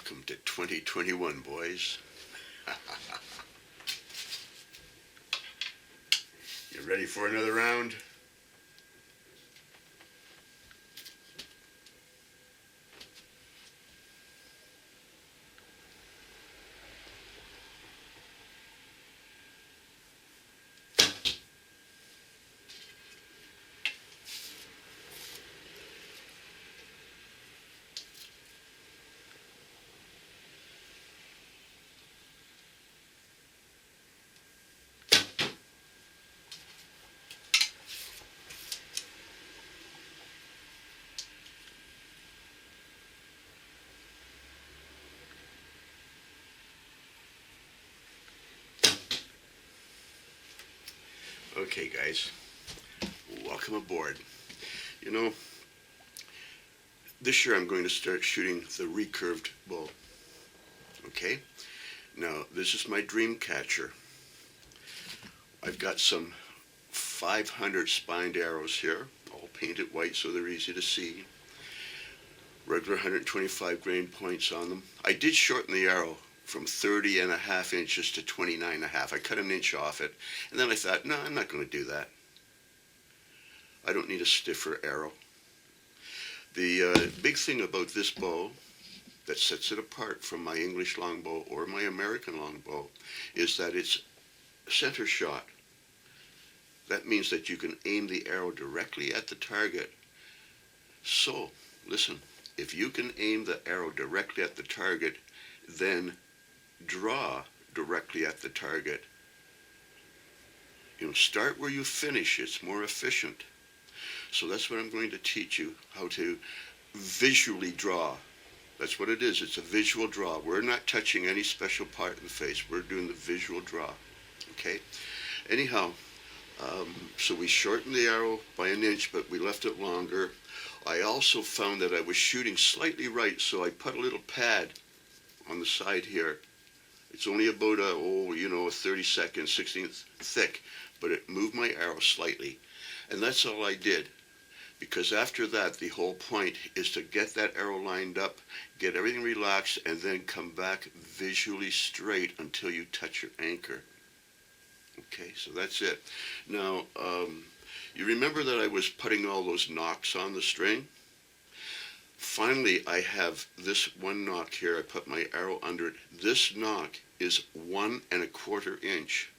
Welcome to 2021, boys. You ready for another round? Okay, guys, welcome aboard. You know, this year I'm going to start shooting the recurved bow. Okay? Now, this is my dream catcher. I've got some 500 spined arrows here, all painted white so they're easy to see. Regular 125 grain points on them. I did shorten the arrow from 30.5 inches to 29.5. I cut an inch off it, and then I thought, no, I'm not going to do that. I don't need a stiffer arrow. The big thing about this bow that sets it apart from my English longbow or my American longbow is that it's center shot. That means that you can aim the arrow directly at the target. So, listen, if you can aim the arrow directly at the target, then draw directly at the target. You know, start where you finish. It's more efficient. So that's what I'm going to teach you, how to visually draw. That's what it is. It's a visual draw. We're not touching any special part of the face. We're doing the visual draw. Okay? Anyhow, so we shortened the arrow by an inch, but we left it longer. I also found that I was shooting slightly right, so I put a little pad on the side here. It's only about a 32nd, 16th thick, but it moved my arrow slightly. And that's all I did. Because after that, the whole point is to get that arrow lined up, get everything relaxed, and then come back visually straight until you touch your anchor. Okay, so that's it. Now, you remember that I was putting all those knocks on the string? Finally, I have this one knock here. I put my arrow under it. This knock is 1¼ inch.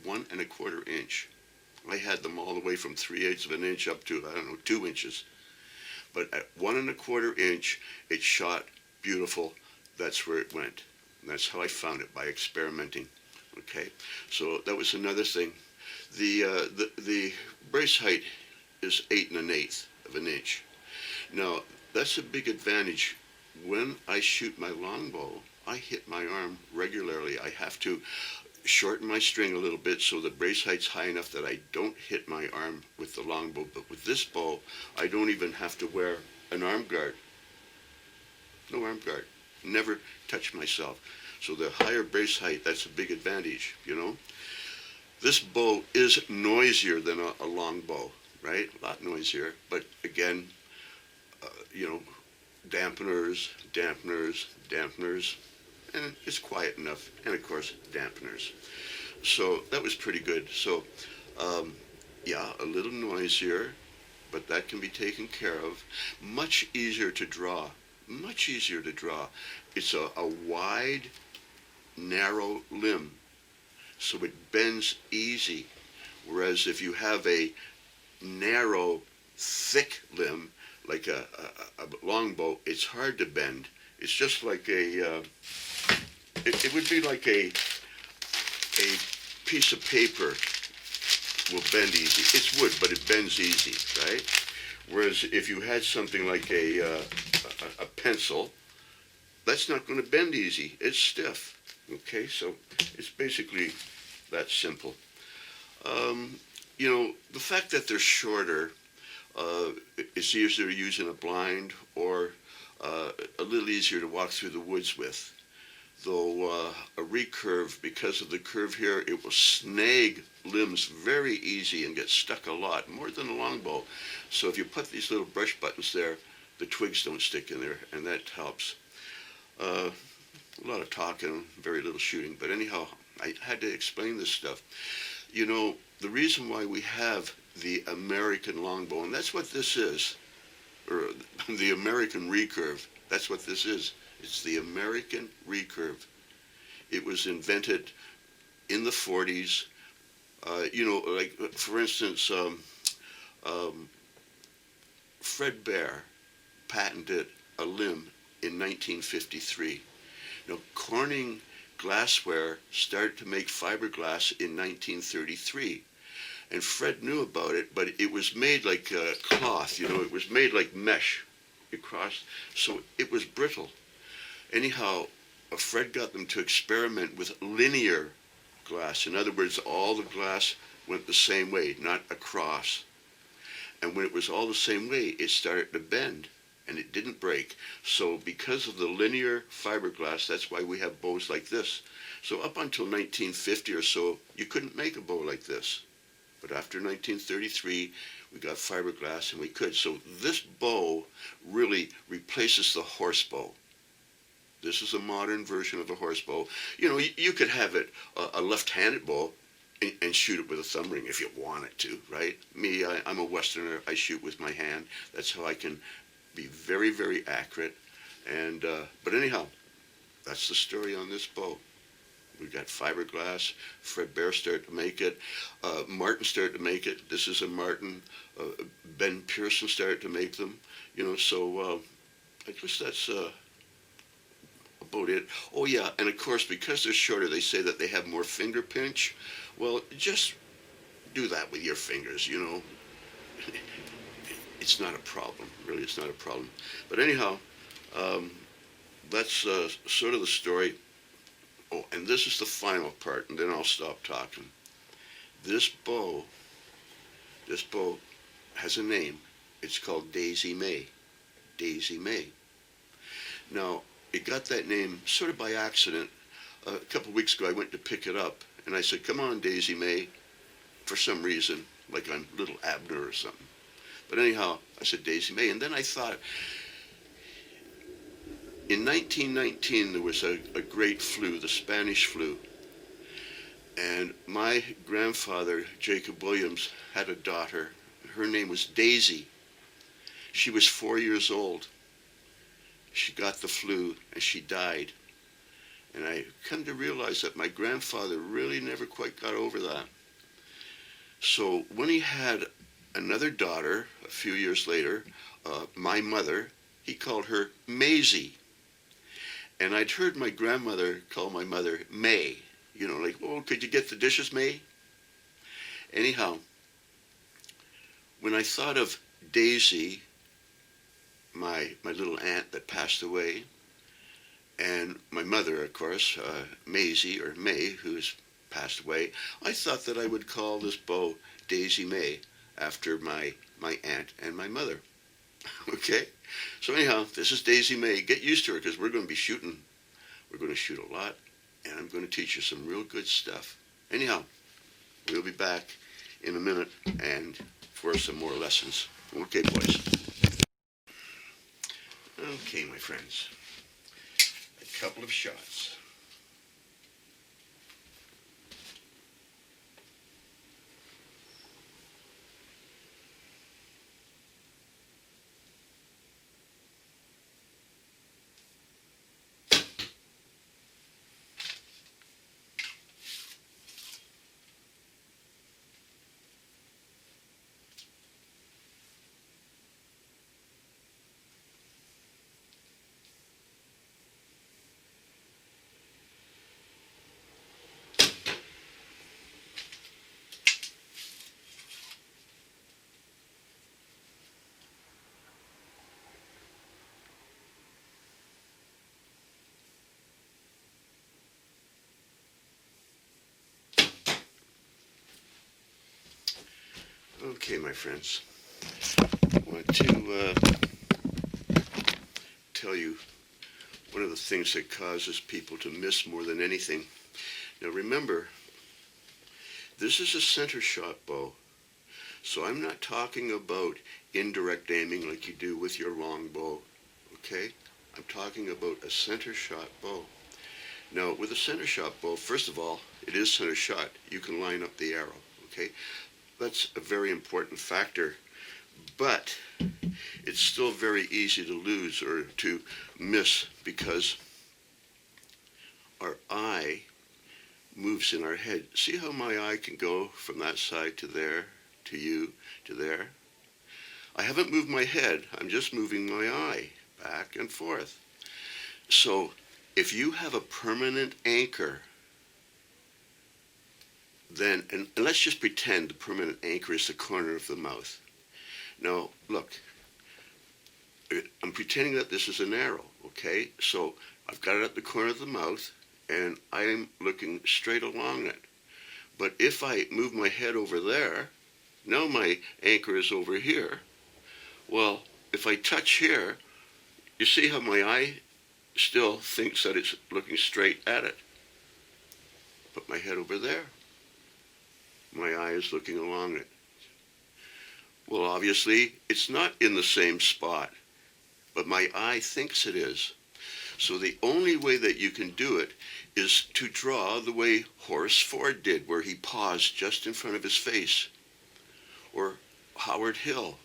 1¼ inch. I had them all the way from 3/8 of an inch up to, 2 inches. But at 1¼ inch, it shot beautiful. That's where it went. And that's how I found it, by experimenting. Okay, so that was another thing. The brace height is 8⅛ of an inch. Now, that's a big advantage. When I shoot my longbow, I hit my arm regularly. I have to shorten my string a little bit so the brace height's high enough that I don't hit my arm with the longbow. But with this bow, I don't even have to wear an arm guard. No arm guard. Never touch myself. So the higher brace height, that's a big advantage, you know. This bow is noisier than a longbow, right? A lot noisier. But again, dampeners, and it's quiet enough, and of course, dampeners. So that was pretty good. So, yeah, a little noisier, but that can be taken care of. Much easier to draw. Much easier to draw. It's a wide, narrow limb, so it bends easy. Whereas if you have a narrow, thick limb, like a longbow, it's hard to bend. It's just like it would be like a piece of paper will bend easy. It's wood, but it bends easy, right? Whereas if you had something like a pencil, that's not going to bend easy. It's stiff. Okay, so it's basically that simple. The fact that they're shorter, it's easier to use in a blind or a little easier to walk through the woods with. Though a recurve, because of the curve here, it will snag limbs very easy and get stuck a lot, more than a longbow. So if you put these little brush buttons there, the twigs don't stick in there, and that helps. A lot of talking, very little shooting. But anyhow, I had to explain this stuff. You know, the reason why we have the American longbow, and that's what this is, or the American recurve, that's what this is. It's the American recurve. It was invented in the 40s. You know, like, for instance, Fred Bear patented a limb in 1953. Now, Corning Glassware started to make fiberglass in 1933. And Fred knew about it, but it was made like cloth, you know, it was made like mesh across, so it was brittle. Anyhow, Fred got them to experiment with linear glass. In other words, all the glass went the same way, not across. And when it was all the same way, it started to bend, and it didn't break. So because of the linear fiberglass, that's why we have bows like this. So up until 1950 or so, you couldn't make a bow like this. But after 1933, we got fiberglass and we could. So this bow really replaces the horse bow. This is a modern version of a horse bow. You know, you could have it a left-handed bow and shoot it with a thumb ring if you wanted to, right? Me, I'm a Westerner. I shoot with my hand. That's how I can be very, very accurate. And but anyhow, that's the story on this bow. We got fiberglass. Fred Bear started to make it. Martin started to make it. This is a Martin. Ben Pearson started to make them. You know, so I guess that's about it. Oh yeah, and of course, because they're shorter, they say that they have more finger pinch. Well, just do that with your fingers. You know, it's not a problem. Really, it's not a problem. But anyhow, that's sort of the story. Oh, and this is the final part, and then I'll stop talking. This bow has a name. It's called Daisy May. Daisy May. Now, it got that name sort of by accident. A couple of weeks ago, I went to pick it up, and I said, "Come on, Daisy May," for some reason, like I'm little Abner or something. But anyhow, I said Daisy May, and then I thought, in 1919, there was a great flu, the Spanish flu. And my grandfather, Jacob Williams, had a daughter. Her name was Daisy. She was 4 years old. She got the flu and she died. And I come to realize that my grandfather really never quite got over that. So when he had another daughter, a few years later, my mother, he called her Maisie. And I'd heard my grandmother call my mother May. You know, like, "Oh, could you get the dishes, May?" Anyhow, when I thought of Daisy, my little aunt that passed away, and my mother, of course, Maisie, or May, who's passed away, I thought that I would call this bow Daisy May, after my aunt and my mother. Okay? So anyhow, this is Daisy May. Get used to her, because we're going to be shooting. We're going to shoot a lot, and I'm going to teach you some real good stuff. Anyhow, we'll be back in a minute and for some more lessons. Okay, boys. Okay, my friends. A couple of shots. Okay, my friends, I want to tell you one of the things that causes people to miss more than anything. Now remember, this is a center shot bow, so I'm not talking about indirect aiming like you do with your long bow, okay? I'm talking about a center shot bow. Now, with a center shot bow, first of all, it is center shot. You can line up the arrow, okay? That's a very important factor, but it's still very easy to lose or to miss because our eye moves in our head. See how my eye can go from that side to there, to you, to there? I haven't moved my head. I'm just moving my eye back and forth. So if you have a permanent anchor, then, and let's just pretend the permanent anchor is the corner of the mouth. Now, look, I'm pretending that this is an arrow, okay? So I've got it at the corner of the mouth, and I'm looking straight along it. But if I move my head over there, now my anchor is over here. Well, if I touch here, you see how my eye still thinks that it's looking straight at it. Put my head over there. My eye is looking along it. Well, obviously, it's not in the same spot, but my eye thinks it is. So the only way that you can do it is to draw the way Horace Ford did, where he paused just in front of his face. Or Howard Hill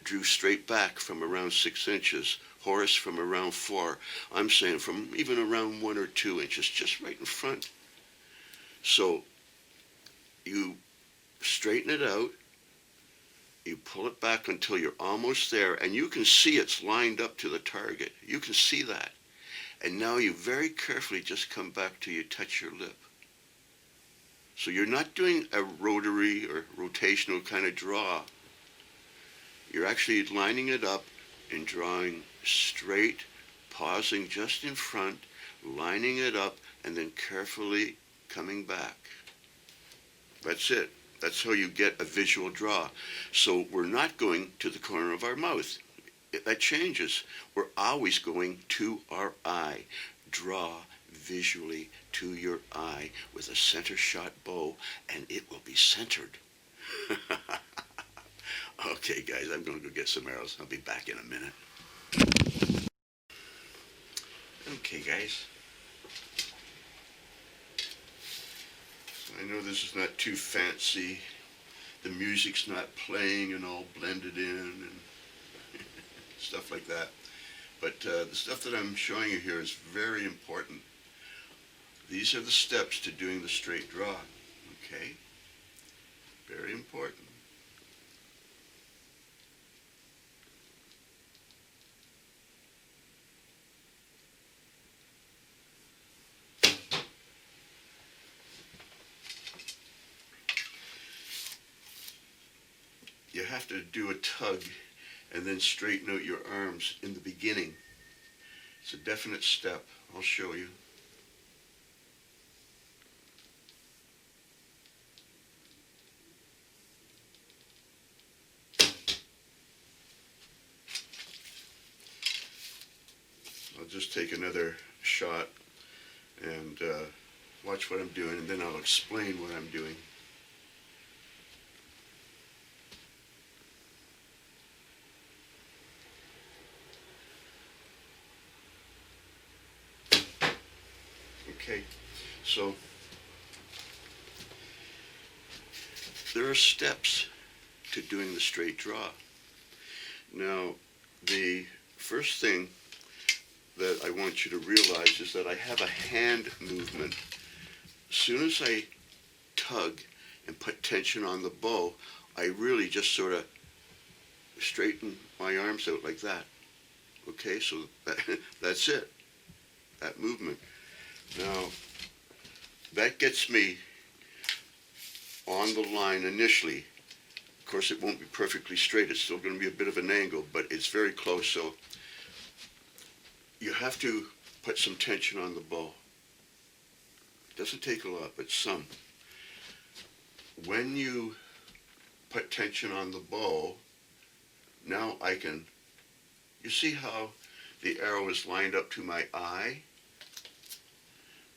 drew straight back from around 6 inches. Horace from around 4. I'm saying from even around 1 or 2 inches, just right in front. So you straighten it out, you pull it back until you're almost there, and you can see it's lined up to the target. You can see that. And now you very carefully just come back till you touch your lip. So you're not doing a rotary or rotational kind of draw. You're actually lining it up and drawing straight, pausing just in front, lining it up, and then carefully coming back. That's it. That's how you get a visual draw. So we're not going to the corner of our mouth. That changes. We're always going to our eye. Draw visually to your eye with a center shot bow, and it will be centered. Okay, guys, I'm going to go get some arrows. I'll be back in a minute. Okay, guys. I know this is not too fancy. The music's not playing and all blended in and stuff like that. But the stuff that I'm showing you here is very important. These are the steps to doing the straight draw. Okay? Very important. You have to do a tug and then straighten out your arms in the beginning. It's a definite step. I'll show you. I'll just take another shot and watch what I'm doing, and then I'll explain what I'm doing. Okay, so there are steps to doing the straight draw. Now, the first thing that I want you to realize is that I have a hand movement. As soon as I tug and put tension on the bow, I really just sort of straighten my arms out like that. Okay, so that's it, that movement. Now, that gets me on the line initially. Of course, it won't be perfectly straight. It's still going to be a bit of an angle, but it's very close. So you have to put some tension on the bow. It doesn't take a lot, but some. When you put tension on the bow, now I can, you see how the arrow is lined up to my eye?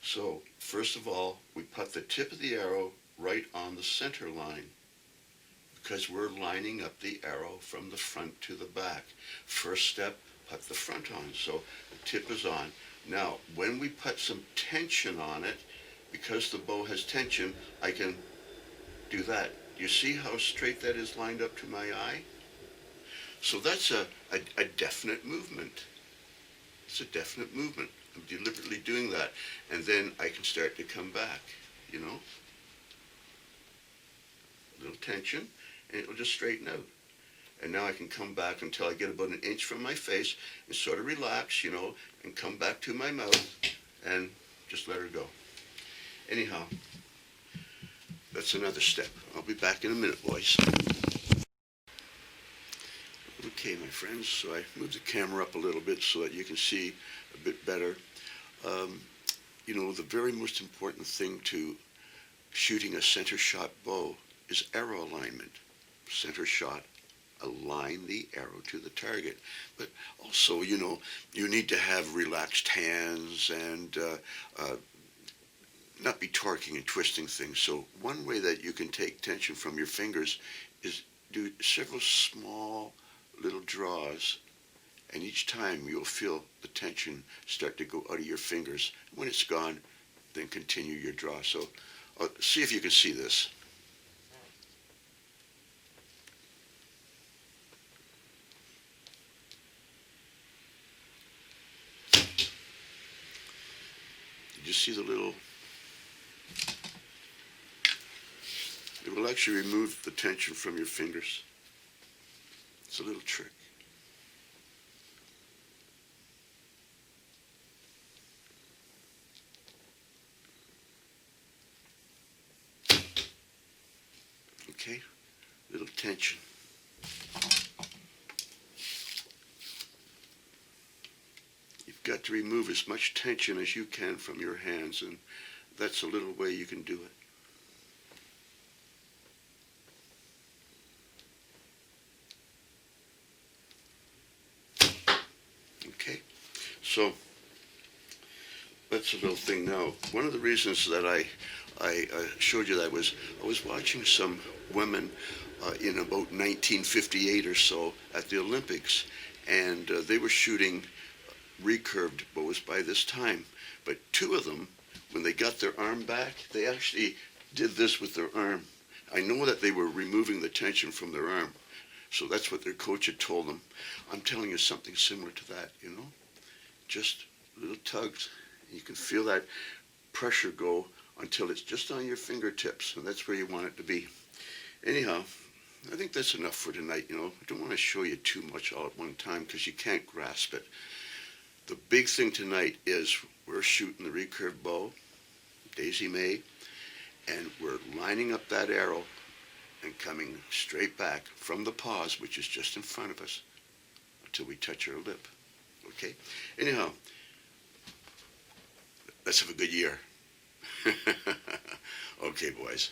So, first of all, we put the tip of the arrow right on the center line because we're lining up the arrow from the front to the back. First step, put the front on. So the tip is on. Now, when we put some tension on it, because the bow has tension, I can do that. You see how straight that is lined up to my eye? So that's a definite movement. It's a definite movement. I'm deliberately doing that. And then I can start to come back, you know? A little tension, and it'll just straighten out. And now I can come back until I get about an inch from my face and sort of relax, you know, and come back to my mouth and just let her go. Anyhow, that's another step. I'll be back in a minute, boys. Okay, my friends, so I moved the camera up a little bit so that you can see a bit better. You know, the very most important thing to shooting a center shot bow is arrow alignment. Center shot, align the arrow to the target. But also, you know, you need to have relaxed hands and not be torquing and twisting things. So one way that you can take tension from your fingers is do several small little draws, and each time you'll feel the tension start to go out of your fingers. When it's gone, then continue your draw. So see if you can see this. Did you see the little? It will actually remove the tension from your fingers. It's a little trick. Okay, little tension. You've got to remove as much tension as you can from your hands, and that's a little way you can do it. Okay, so that's a little thing now. One of the reasons that I showed you that was I was watching some women in about 1958 or so at the Olympics, and they were shooting recurved bows by this time. But two of them, when they got their arm back, they actually did this with their arm. I know that they were removing the tension from their arm. So that's what their coach had told them. I'm telling you something similar to that, you know? Just little tugs. You can feel that pressure go until it's just on your fingertips, and that's where you want it to be. Anyhow, I think that's enough for tonight, you know? I don't want to show you too much all at one time because you can't grasp it. The big thing tonight is we're shooting the recurved bow, Daisy May, and we're lining up that arrow and coming straight back from the pause, which is just in front of us, until we touch our lip. Okay? Anyhow, let's have a good year. Okay, boys.